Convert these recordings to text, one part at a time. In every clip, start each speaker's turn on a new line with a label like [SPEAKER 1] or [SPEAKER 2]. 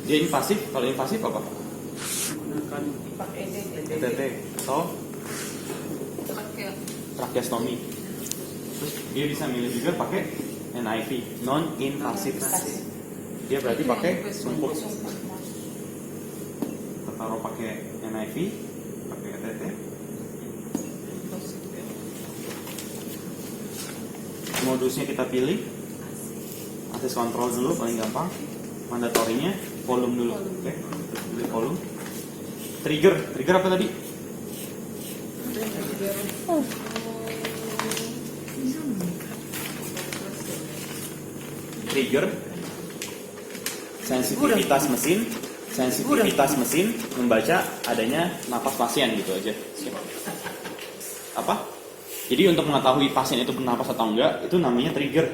[SPEAKER 1] Dia invasif, kalau invasif apa?
[SPEAKER 2] Pakai
[SPEAKER 1] ETT atau tracheostomy. Terus dia bisa milih juga pakai NIV, non invasif. Dia berarti pakai sumpuk. Kita taruh pakai NIV, pakai ETT. Modusnya kita pilih akses kontrol dulu paling gampang. Mandatorinya volume dulu. Oke, pilih volume. Trigger apa tadi? Trigger sensitivitas mesin membaca adanya napas pasien gitu aja. Apa? Jadi untuk mengetahui pasien itu bernapas atau enggak, itu namanya trigger.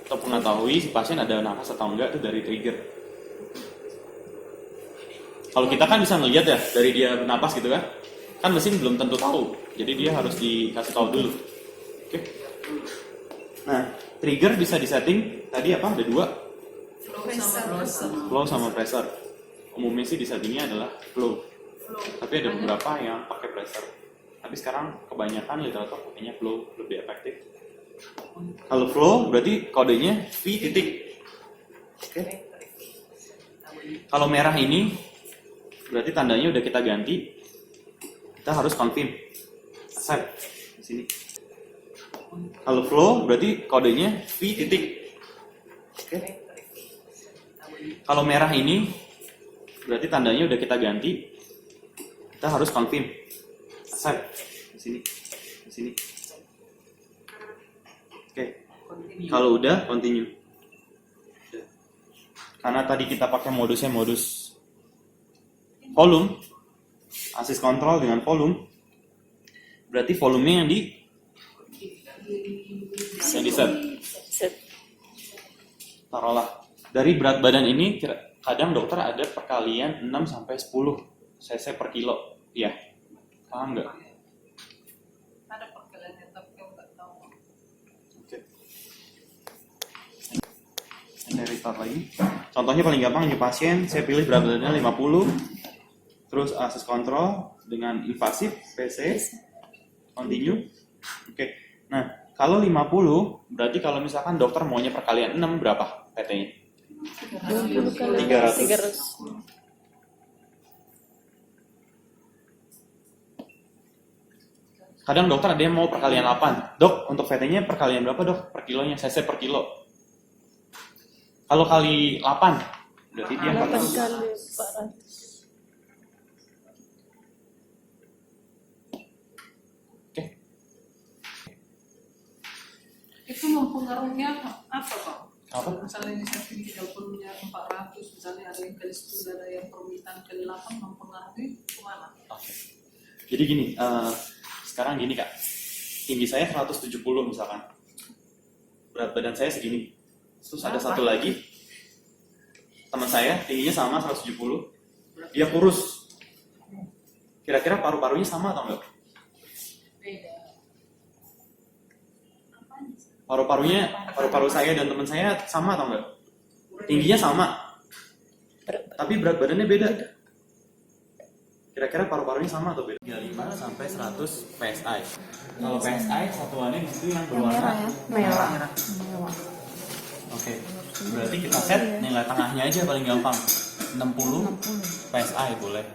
[SPEAKER 1] Untuk mengetahui si pasien ada napas atau enggak itu dari trigger. Kalau kita kan bisa ngelihat ya dari dia bernapas gitu kan. Kan mesin belum tentu tahu. Jadi dia harus dikasih tahu dulu. Oke. Nah, trigger bisa disetting tadi apa? Ada dua. Flow sama pressure. Umumnya sih disettingnya adalah flow. Tapi ada beberapa yang pakai pressure. Tapi sekarang kebanyakan literatur pakainya flow, lebih efektif. Kalau flow berarti kodenya V titik. Oke. Kalau merah ini berarti tandanya udah kita ganti. Kita harus confirm. Accept di sini. Kalau flow berarti kodenya V titik. Oke. Kalau merah ini berarti tandanya udah kita ganti. Kita harus confirm. Accept di sini. Di sini. Oke. Kalau udah continue. Karena tadi kita pakai modusnya modus volume, akses kontrol dengan volume, berarti volumenya yang di set. Taruhlah dari berat badan ini kadang dokter ada perkalian 6 sampai 10 cc per kilo, ya paham nggak?
[SPEAKER 2] Ada perkaliannya tapi aku nggak tahu.
[SPEAKER 1] Oke. Ini restart lagi. Contohnya paling gampang di pasien, saya pilih berat badannya 50. Terus akses kontrol dengan invasif, PC, continue. Oke. Nah, kalau 50, berarti kalau misalkan dokter maunya perkalian 6, berapa PT-nya? 300. Kadang dokter ada yang mau perkalian 8. Dok, untuk VT-nya perkalian berapa dok? Per kilonya, cc per kilo. Kalau kali 8, berarti dia 400.
[SPEAKER 3] kali 400.
[SPEAKER 2] Itu mempengaruhi apa Pak?
[SPEAKER 1] Apa?
[SPEAKER 2] Misalnya ini saya pilih 30-nya 400, misalnya ada yang kali 10, ada yang permintaan kali 8, mempengaruhi kemana?
[SPEAKER 1] Oke. Jadi gini, sekarang gini kak, tinggi saya 170 misalkan, berat badan saya segini, terus ada satu lagi, teman saya tingginya sama 170, dia kurus, kira-kira paru-parunya sama atau enggak?
[SPEAKER 2] Beda.
[SPEAKER 1] Paru-paru saya dan teman saya sama atau enggak? Tingginya sama, tapi berat badannya beda. Kira-kira paru-parunya sama atau beda? 35 sampai 100 PSI. Kalau PSI satuannya di situ yang berwarna
[SPEAKER 3] Merah.
[SPEAKER 1] Oke. Berarti kita set nilai tengahnya aja paling gampang. 60 PSI boleh.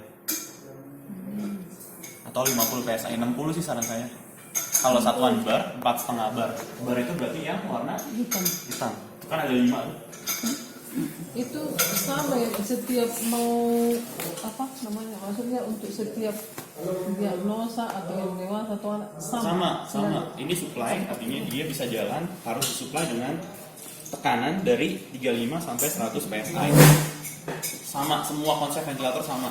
[SPEAKER 1] Atau 50 PSI. 60 sih saran saya. Kalau satuan bar, 4,5 bar. Bar itu berarti yang warna hitam. Itu kan ada 5 tuh.
[SPEAKER 2] Itu sama ya, setiap mau apa namanya, maksudnya untuk setiap diagnosa atau yang dewasa atau anak
[SPEAKER 1] Sama. Ini supply, artinya dia bisa jalan harus disuplai dengan tekanan dari 35 sampai 100 PSI. Sama, semua konsep ventilator sama.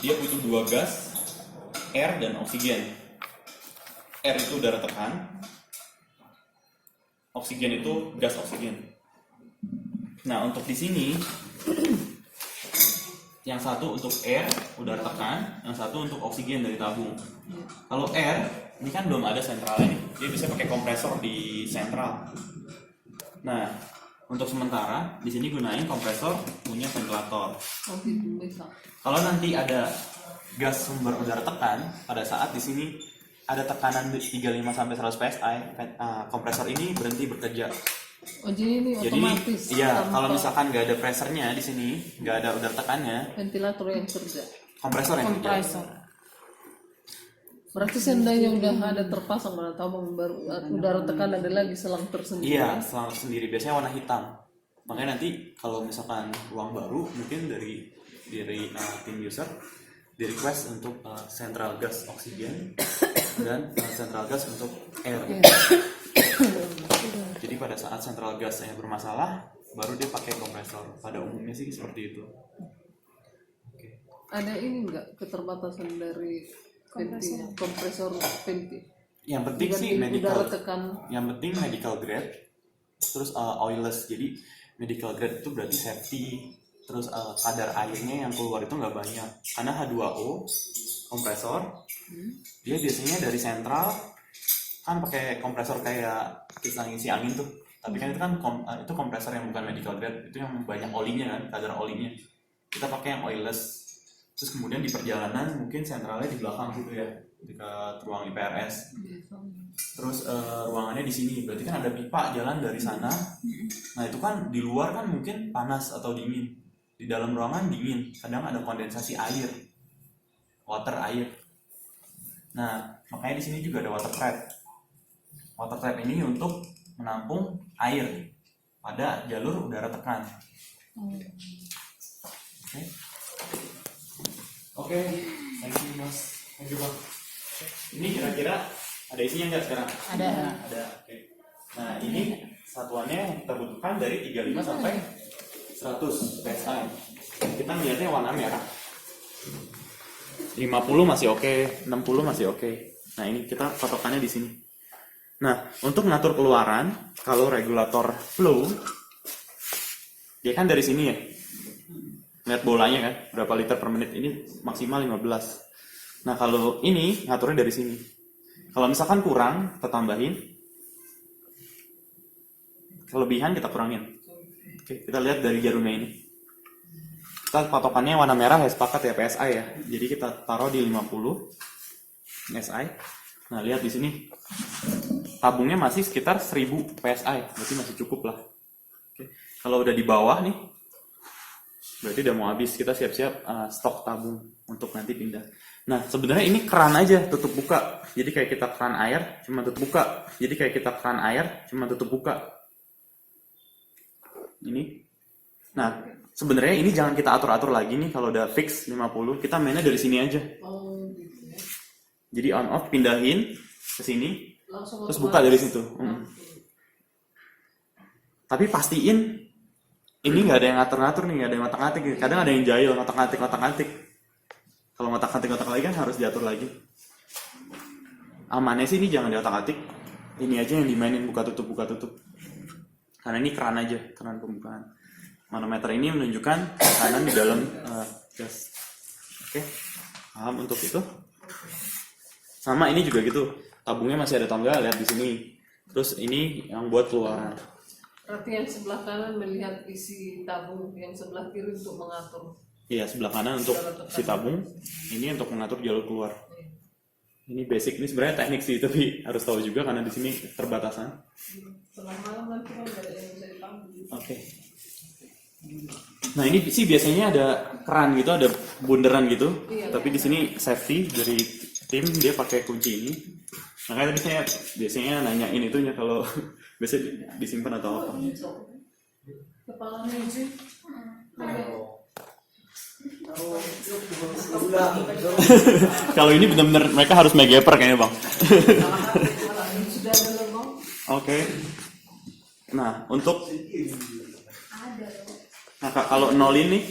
[SPEAKER 1] Dia butuh 2 gas, air dan oksigen. Air itu udara tekan, oksigen itu gas oksigen. Nah, untuk di sini yang satu untuk air udara tekan, yang satu untuk oksigen dari tabung. Kalau air ini kan belum ada sentralnya nih, dia bisa pakai kompresor di sentral. Nah, untuk sementara di sini gunain kompresor punya ventilator.
[SPEAKER 2] Oh gitu bisa.
[SPEAKER 1] Kalau nanti ada gas sumber udara tekan, pada saat di sini ada tekanan 35 sampai 100 psi, kompresor ini berhenti bekerja.
[SPEAKER 2] Oh jadi ini
[SPEAKER 1] Jadi
[SPEAKER 2] otomatis.
[SPEAKER 1] iya,
[SPEAKER 2] tanpa
[SPEAKER 1] kalau misalkan nggak ada pressernya di sini, nggak ada udara tekannya,
[SPEAKER 2] ventilator yang kerja.
[SPEAKER 1] kompresor yang kerja.
[SPEAKER 3] Kompresor.
[SPEAKER 2] Berarti seandainya udah ada terpasang mana tahu baru udara tekan ada lagi selang tersendiri.
[SPEAKER 1] Iya, selang sendiri biasanya warna hitam. Makanya nanti kalau misalkan ruang baru mungkin dari tim user di request untuk central gas oksigen dan central gas untuk air. Jadi pada saat central gasnya bermasalah baru dia pakai kompresor. Pada umumnya sih seperti itu. Oke.
[SPEAKER 2] Ada ini enggak keterbatasan dari kompresor venti?
[SPEAKER 1] Yang penting sih
[SPEAKER 2] Udara
[SPEAKER 1] medical.
[SPEAKER 2] tekan.
[SPEAKER 1] Yang penting medical grade. Terus oilless. Jadi medical grade itu berarti safety. Terus kadar airnya yang keluar itu nggak banyak. Karena H2O kompresor dia biasanya dari sentral kan pakai kompresor kayak kita ngisi angin tuh. Tapi kan itu kan itu kompresor yang bukan medical grade, itu yang banyak olinya kan, kadar olinya. Kita pakai yang oilless. Terus kemudian di perjalanan mungkin sentralnya di belakang gitu ya, dekat ruang IPRS. Terus ruangannya di sini, berarti kan ada pipa jalan dari sana. Nah itu kan di luar kan mungkin panas atau dingin, di dalam ruangan dingin. Kadang ada kondensasi air, water air. Nah makanya di sini juga ada water trap. Water trap ini untuk menampung air pada jalur udara tekan. Oke, thank you Mas. Thank you Bang. Ini kira-kira ada isinya nggak sekarang?
[SPEAKER 3] Ada.
[SPEAKER 1] Ada. Oke. Nah ini satuannya yang kita butuhkan dari 35 sampai 100 psi. Kita melihatnya warna merah. 50 masih oke, 60 masih oke. Nah ini kita patokannya di sini. Nah untuk ngatur keluaran, kalau regulator flow, dia kan dari sini ya. Lihat bolanya kan, berapa liter per menit, ini maksimal 15. Nah kalau ini ngaturnya dari sini. Kalau misalkan kurang, kita tambahin. Kelebihan kita kurangin. Oke, kita lihat dari jarumnya ini. Kita patokannya warna merah ya, sepakat ya PSI ya. Jadi kita taruh di 50 PSI. Nah lihat di sini, tabungnya masih sekitar 1000 PSI, berarti masih cukup lah. Oke. Kalau udah di bawah nih, berarti udah mau habis, kita siap-siap stok tabung untuk nanti pindah. Nah sebenarnya ini keran aja tutup buka, jadi kayak kita keran air cuma tutup buka, jadi kayak kita keran air cuma tutup buka ini. Nah sebenarnya ini jangan kita atur-atur lagi nih, kalau udah fix 50 kita mainnya dari sini aja. Jadi on off pindahin ke sini, terus buka dari situ. Tapi pastiin ini nggak ada yang ngatur-ngatur nih, nggak ada yang ngotak-ngatik. Kadang ada yang jahil, ngotak-ngatik. Kalau ngotak-ngatik lagi kan harus diatur lagi. Amannya sih ini jangan diotak-ngatik. Ini aja yang dimainin buka tutup. Karena ini keran aja, keran pembukaan. Manometer ini menunjukkan tekanan di dalam gas. Oke, paham untuk itu? Sama ini juga gitu. Tabungnya masih ada atau enggak, lihat di sini. Terus ini yang buat keluaran.
[SPEAKER 2] Berarti yang sebelah kanan melihat isi tabung, yang sebelah kiri untuk mengatur.
[SPEAKER 1] Iya, sebelah kanan untuk si tabung, ini untuk mengatur jalur keluar. Ini basic, ini sebenarnya teknik sih, tapi harus tahu juga karena di sini terbatasan.
[SPEAKER 2] Setelah malam nanti kan ada yang bisa dipanggil.
[SPEAKER 1] Oke. Nah ini sih biasanya ada keran gitu, ada bunderan gitu, tapi di sini safety dari tim dia pakai kunci ini. Makanya tadi saya biasanya nanyain itunya kalau biasanya disimpan atau apa.
[SPEAKER 2] Kepalanya sih.
[SPEAKER 1] Kalau ini benar-benar mereka harus megaper kayaknya bang.
[SPEAKER 2] Sudah ada lembong.
[SPEAKER 1] Oke. Nah untuk kalau nol ini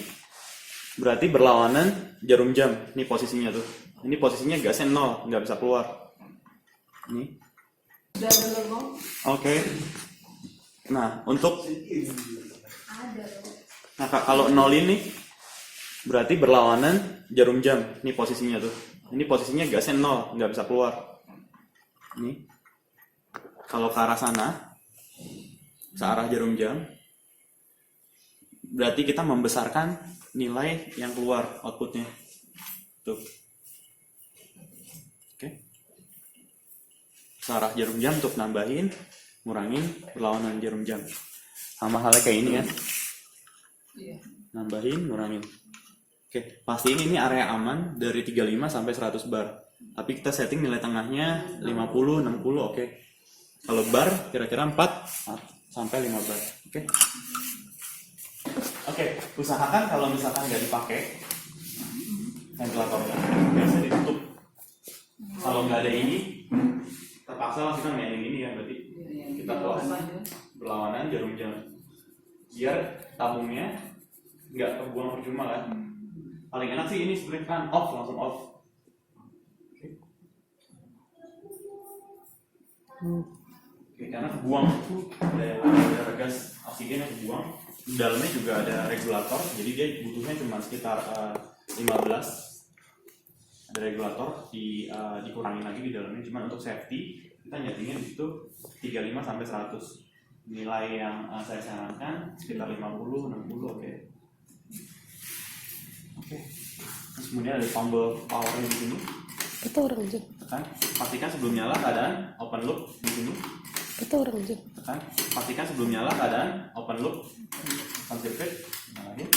[SPEAKER 1] berarti berlawanan jarum jam. Ini posisinya tuh. Ini posisinya gasnya 0, nggak bisa keluar. Ini.
[SPEAKER 2] Sudah ada lembong.
[SPEAKER 1] Oke. Nah untuk kalau nol ini berarti berlawanan jarum jam. Ini posisinya tuh. Ini posisinya gasnya 0, nggak bisa keluar. Ini. Kalau ke arah sana, searah jarum jam, berarti kita membesarkan nilai yang keluar outputnya. Tuh. Oke. Searah jarum jam untuk nambahin, ngurangin berlawanan jarum jam. Sama halnya kayak ini kan.
[SPEAKER 2] Iya.
[SPEAKER 1] Nambahin, ngurangin. Oke, pastiin ini area aman dari 35 sampai 100 bar. Tapi kita setting nilai tengahnya 50, 60, oke. Kalau bar kira-kira 4 sampai 5 bar. Oke. Oke, usahakan kalau misalkan nggak dipakai ventilatornya, biasa ditutup. Kalau nggak ada ini, terpaksa lah kita mainin ini ya, berarti kita close berlawanan jarum jam. Biar tabungnya nggak terbuang percuma kan. Paling enak sih ini sebenarnya kan off, langsung off. Oke, karena kebuang itu ada gas oksigen yang kebuang. Di dalamnya juga ada regulator, jadi dia butuhnya cuma sekitar 15. Ada regulator dikurangin lagi di dalamnya, cuma untuk safety kita nyetingnya di situ 35 sampai 100. Nilai yang saya sarankan sekitar 50, 60, oke. Oke. Terus kemudian ada tombol power di sini.
[SPEAKER 4] Itu orang Jun.
[SPEAKER 1] Tekan. Pastikan sebelum nyala keadaan open loop di sini.
[SPEAKER 4] Itu orang Jun.
[SPEAKER 1] Tekan. Pastikan sebelum nyala keadaan open loop. On circuit. Nyalain.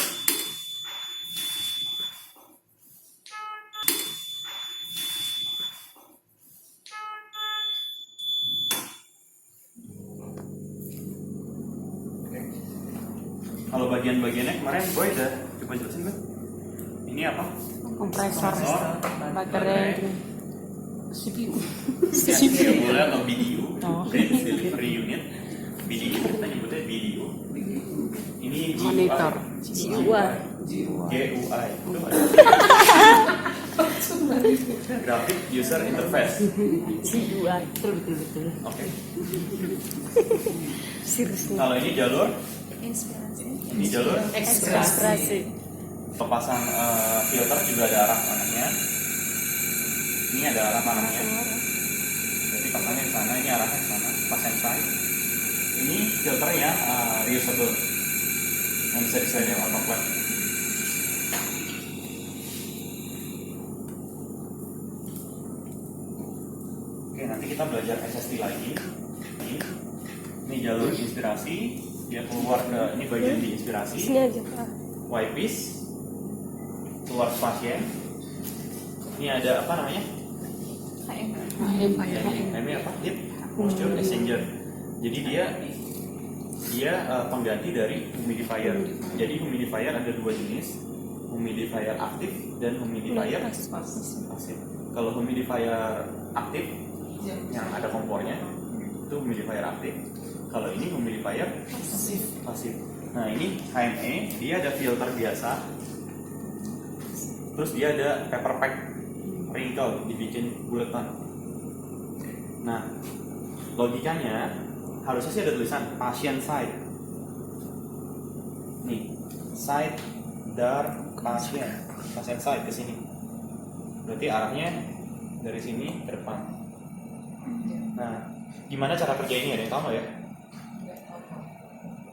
[SPEAKER 1] Oke. Kalau bagian-bagiannya kemarin gue udah coba jelasin kan? Ini apa?
[SPEAKER 4] Kompresor. Baterai.
[SPEAKER 2] CPU.
[SPEAKER 1] CPU boleh atau BDU,
[SPEAKER 4] Oh.
[SPEAKER 1] Bridge Delivery Unit. BDU kita nyebutnya BDU. Ini
[SPEAKER 4] Monitor.
[SPEAKER 1] GUI. GUI. Itu ada. Graphic User Interface.
[SPEAKER 4] GUI. Betul.
[SPEAKER 1] Oke.
[SPEAKER 4] Serius nih.
[SPEAKER 1] Kalau ini jalur,
[SPEAKER 3] Inspirasi.
[SPEAKER 1] ini jalur
[SPEAKER 4] Ekspresi.
[SPEAKER 1] pepasang filter juga ada arah panahnya. Ini ada arah panahnya. Berarti pasangnya di sana, ini arahnya di sana. Pasang side. Ini filternya reusable, yang bisa disesuaikan dengan autoclave. Oke, nanti kita belajar SST lagi. Ini jalur inspirasi, dia keluar ke ini bagian di inspirasi.
[SPEAKER 4] Sini aja Pak.
[SPEAKER 1] Y-piece keluar ke pasien. Ini ada apa namanya? Ini apa? Hip moisture exchanger. Jadi dia pengganti dari humidifier. Jadi humidifier ada dua jenis, humidifier aktif dan humidifier pasif. Kalau humidifier aktif yang ada kompornya itu humidifier aktif. Kalau ini humidifier pasif. Nah ini HME, dia ada filter biasa. Terus dia ada paper pack wrinkle, dibikin buletan. Nah, logikanya harusnya sih ada tulisan patient side. Nih, side dar patient side ke sini. Berarti arahnya dari sini ke depan. Nah, gimana cara kerja ini? Ada yang tahu nggak ya?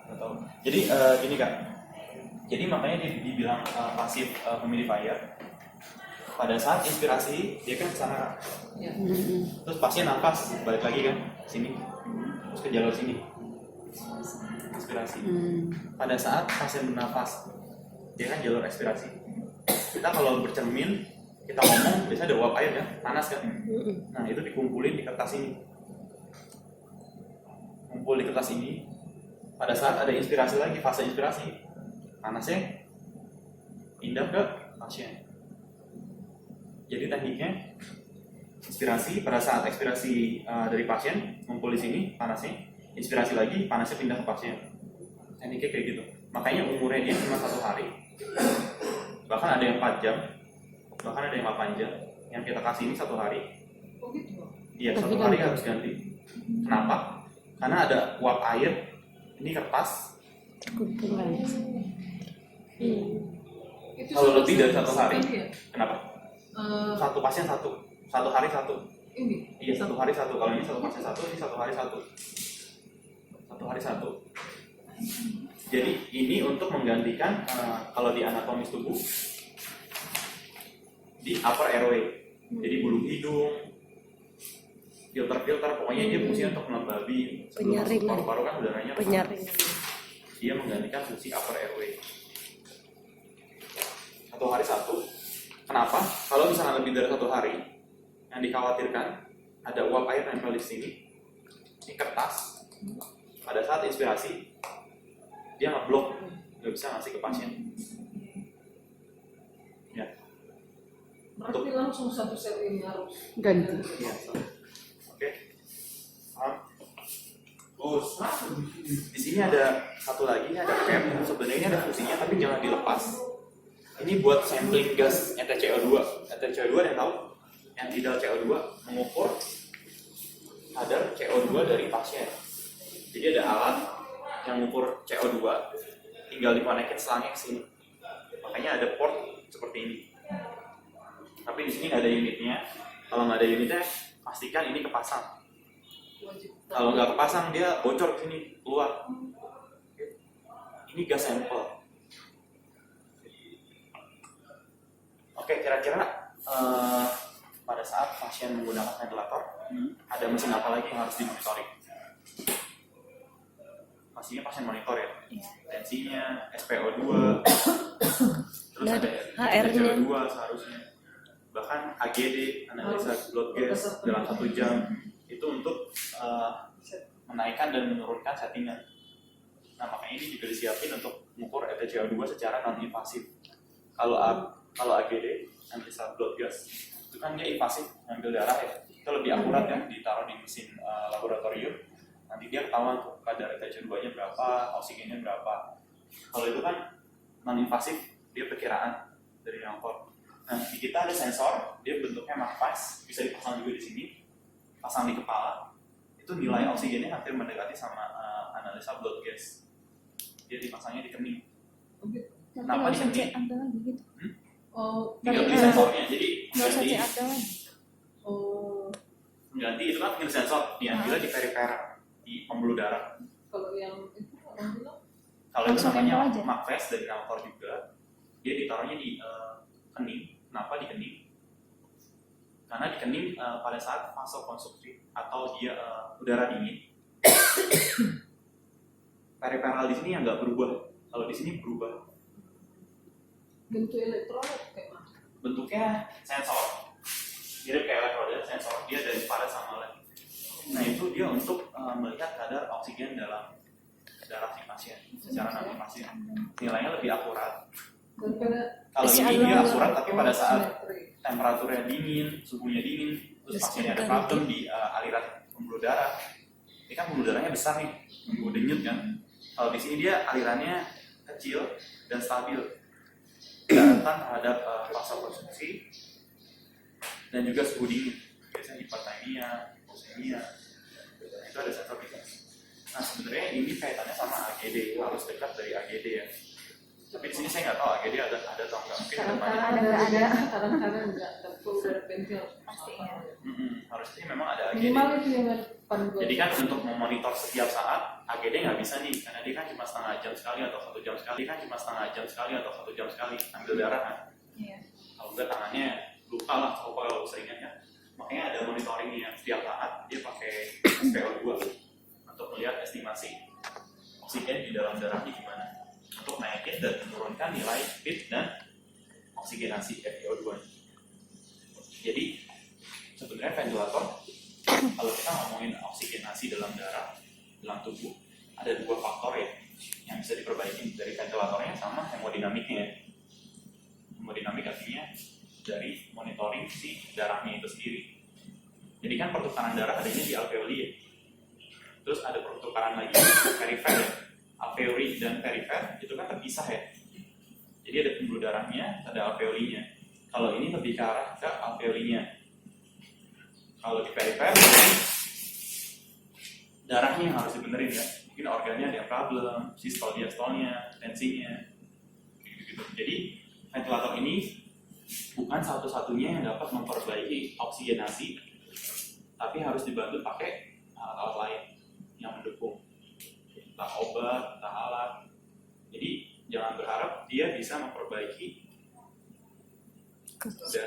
[SPEAKER 1] Nggak tahu. Jadi gini Kak. Jadi makanya dibilang pasif humidifier. Pada saat inspirasi dia kan ke sana, terus pasien nafas balik lagi kan sini, terus ke jalur sini inspirasi. Pada saat pasien bernafas dia kan jalur ekspirasi. Kita kalau bercermin kita ngomong biasanya ada uap air kan, panas kan. Nah itu dikumpulin di kertas ini, kumpul di kertas ini. Pada saat ada inspirasi lagi, fase inspirasi, panasnya pindah ke pasien. Jadi tekniknya inspirasi, pada saat ekspirasi dari pasien ngumpul di sini panasnya, inspirasi lagi panasnya pindah ke pasien. Tekniknya kayak gitu. Makanya umurnya dia cuma 1 hari, bahkan ada yang 4 jam, bahkan ada yang 8 jam. Yang kita kasih ini 1 hari. Iya, 1 hari harus ganti. Kenapa? Karena ada uap air, ini kertas. Kalau lebih dari 1 hari, kenapa? 1 pasien 1 hari 1.
[SPEAKER 2] Ini?
[SPEAKER 1] Iya, 1 hari 1. Kalau ini 1 pasien 1, ini 1 hari 1. 1 hari 1. Jadi ini untuk menggantikan kalau di anatomis tubuh di upper airway. Jadi bulu hidung, filter-filter, pokoknya dia fungsinya untuk melembabi. Sebelum masuk
[SPEAKER 4] Penyaringan.
[SPEAKER 1] paru-paru kan udaranya ke sana.
[SPEAKER 4] Penyaringan.
[SPEAKER 1] Dia menggantikan fungsi upper airway. 1 hari 1. Kenapa? Kalau misalnya lebih dari 1 hari, yang dikhawatirkan ada uap air nempel di sini, ini kertas. Pada saat inspirasi, dia ngeblok, nggak bisa ngasih ke pasien. Ya,
[SPEAKER 2] Berarti langsung satu sel ini harus
[SPEAKER 4] Ganti.
[SPEAKER 1] ya. Oke. Paham? Terus, di sini ada satu lagi, ini ada cap. Sebenarnya ini ada fungsinya, tapi jangan dilepas. Ini buat sampling gas EtCO2. EtCO2 ada yang tahu? Yang tidak CO2 mengukur kadar CO2 dari pasien. Jadi ada alat yang mengukur CO2, tinggal dikonekin selangnya ke sini. Makanya ada port seperti ini. Tapi di sini nggak ada unitnya. Kalau nggak ada unitnya, pastikan ini kepasang.
[SPEAKER 2] wajib.
[SPEAKER 1] Kalau nggak kepasang, dia bocor ke sini, keluar. Ini gas sampel. Oke, kira-kira pada saat pasien menggunakan ventilator, ada mesin apa lagi yang harus dimonitoring? Pastinya pasien monitor ya, tensinya, SpO2, terus ada
[SPEAKER 4] HR-nya.
[SPEAKER 1] CO2 seharusnya, bahkan AGD, analisa blood gas dalam 1 jam, itu untuk menaikkan dan menurunkan settingan. Nah, makanya ini juga disiapin untuk mengukur EtCO2 secara non-invasif. Kalau AGD, analisa blood gas, itu kan dia invasif, ngambil darah ya. Itu lebih akurat ya, ditaruh di mesin laboratorium. Nanti dia ketahuan tuh kadar EtCO2-nya berapa, oksigennya berapa. Kalau itu kan non-invasif, dia perkiraan dari rampor. Nah, di kita ada sensor, dia bentuknya magpas, bisa dipasang juga di sini, pasang di kepala. Itu nilai oksigennya hampir mendekati sama analisa blood gas. Dia dipasangnya di kening. Kenapa di kening?
[SPEAKER 4] Ada lagi gitu.
[SPEAKER 2] Oh,
[SPEAKER 1] Tinggal beli sensornya, jadi
[SPEAKER 4] Nggak usah
[SPEAKER 1] mengganti,
[SPEAKER 4] CAD lagi.
[SPEAKER 2] oh,
[SPEAKER 1] mengganti itu kan tinggal sensor, diambilnya di perifer, di pembuluh darah.
[SPEAKER 2] kalau yang itu orang bilang
[SPEAKER 1] Kalau itu
[SPEAKER 4] Langsung
[SPEAKER 1] namanya
[SPEAKER 4] nempel aja.
[SPEAKER 1] magfest dari Nalcor juga, dia ditaruhnya di kening. Kenapa di kening? Karena di kening pada saat fase konstruksi atau dia udara dingin, periferal di sini yang nggak berubah. Kalau di sini berubah.
[SPEAKER 2] bentuk elektronik kayak mana?
[SPEAKER 1] Bentuknya sensor, mirip kayak elektroda sensor, dia dari padat sama led. Nah itu dia untuk melihat kadar oksigen dalam darah si pasien secara non-invasif. Nilainya lebih akurat.
[SPEAKER 2] Daripada
[SPEAKER 1] Kalau
[SPEAKER 4] Si
[SPEAKER 1] ini
[SPEAKER 4] alarm.
[SPEAKER 1] dia akurat, tapi pada saat
[SPEAKER 2] simetri.
[SPEAKER 1] temperaturnya dingin, suhunya dingin, terus
[SPEAKER 4] Terus
[SPEAKER 1] pasiennya ada
[SPEAKER 4] ganti.
[SPEAKER 1] problem di aliran pembuluh darah. Ini kan pembuluh darahnya besar nih, pembuluh denyut kan. Kalau di sini dia alirannya kecil dan stabil, rentan terhadap fase konsumsi dan juga suhu dingin. Biasanya hipertermia, hiposemia, itu ada sensor juga. Nah sebenarnya ini kaitannya sama AGD, harus dekat dari AGD ya. Tapi di sini saya nggak tahu AGD ada atau nggak, mungkin depannya.
[SPEAKER 2] Kadang-kadang enggak terpul dari pentil.
[SPEAKER 1] Harusnya memang ada AGD.
[SPEAKER 2] Minimal itu yang depan gua.
[SPEAKER 1] Jadi kan untuk memonitor setiap saat AGD nggak bisa nih, karena dia kan cuma setengah jam sekali atau 1 jam sekali, ambil darah kan.
[SPEAKER 2] Iya.
[SPEAKER 1] Kalau enggak tangannya lupa lah, kalau seringan ya. Makanya ada monitoringnya setiap saat, dia pakai SpO2 untuk melihat estimasi oksigen di dalam darahnya gimana, untuk naikin dan menurunkan nilai fit dan oksigenasi FiO2. Jadi sebenarnya ventilator, kalau kita ngomongin oksigenasi dalam darah, dalam tubuh, ada 2 faktor ya yang bisa diperbaiki dari ventilatornya sama hemodinamiknya. Hemodinamik artinya dari monitoring si darahnya itu sendiri. Jadi kan pertukaran darah adanya di alveoli ya. Terus ada pertukaran lagi perifer ya. Alveoli dan perifer itu kan terpisah ya. Jadi ada pembuluh darahnya, ada alveolinya. Kalau ini lebih ke arah ke alveolinya. Kalau di perifer, darahnya yang harus dibenerin ya. Mungkin organnya ada problem, sistol diastolnya, tensinya, gitu. Jadi ventilator ini bukan satu-satunya yang dapat memperbaiki oksigenasi, tapi harus dibantu pakai alat-alat lain yang mendukung, entah obat, entah alat,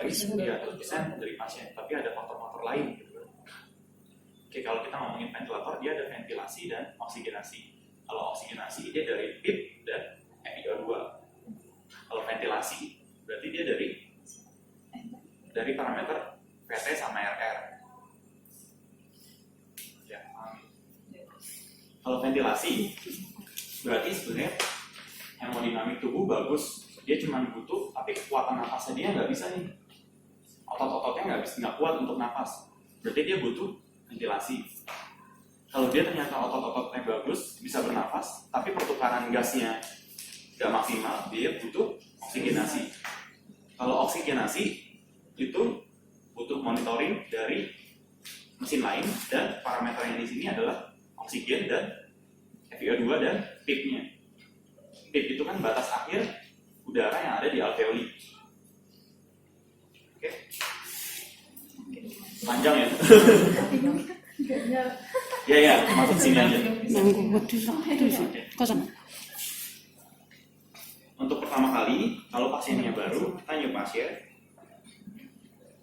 [SPEAKER 1] 100% dari pasien, tapi ada faktor-faktor lain gitu. Oke, kalau kita ngomongin ventilator, dia ada ventilasi dan oksigenasi. Kalau oksigenasi dia dari PIP dan FiO2. Kalau ventilasi berarti dia dari parameter VT sama RR. Ya, kalau ventilasi berarti sebenarnya hemodinamik tubuh bagus, dia cuma butuh, tapi kekuatan nafasnya dia nggak bisa nih, otot-ototnya nggak kuat untuk nafas, berarti dia butuh ventilasi. Kalau dia ternyata otot-ototnya bagus, bisa bernafas, tapi pertukaran gasnya nggak maksimal, dia butuh oksigenasi. Kalau oksigenasi itu butuh monitoring dari mesin lain, dan parameter yang di sini adalah oksigen dan FiO2 dan PIP-nya. PIP itu kan batas akhir udara yang ada di alveoli. Oke. Panjang ya. Ya, masuk sini aja. Untuk pertama kali, kalau pasiennya baru, kita new pasien,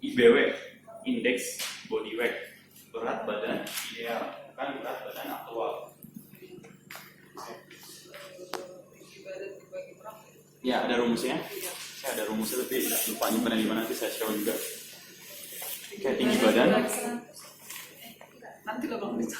[SPEAKER 1] IBW, indeks body weight, berat badan ideal, bukan berat badan aktual. Ya, ada rumusnya. Saya ada rumusnya, tapi lupa nyimpannya di mana, nanti saya share juga. Kayak tinggi badan.
[SPEAKER 2] Nanti lo belum bisa.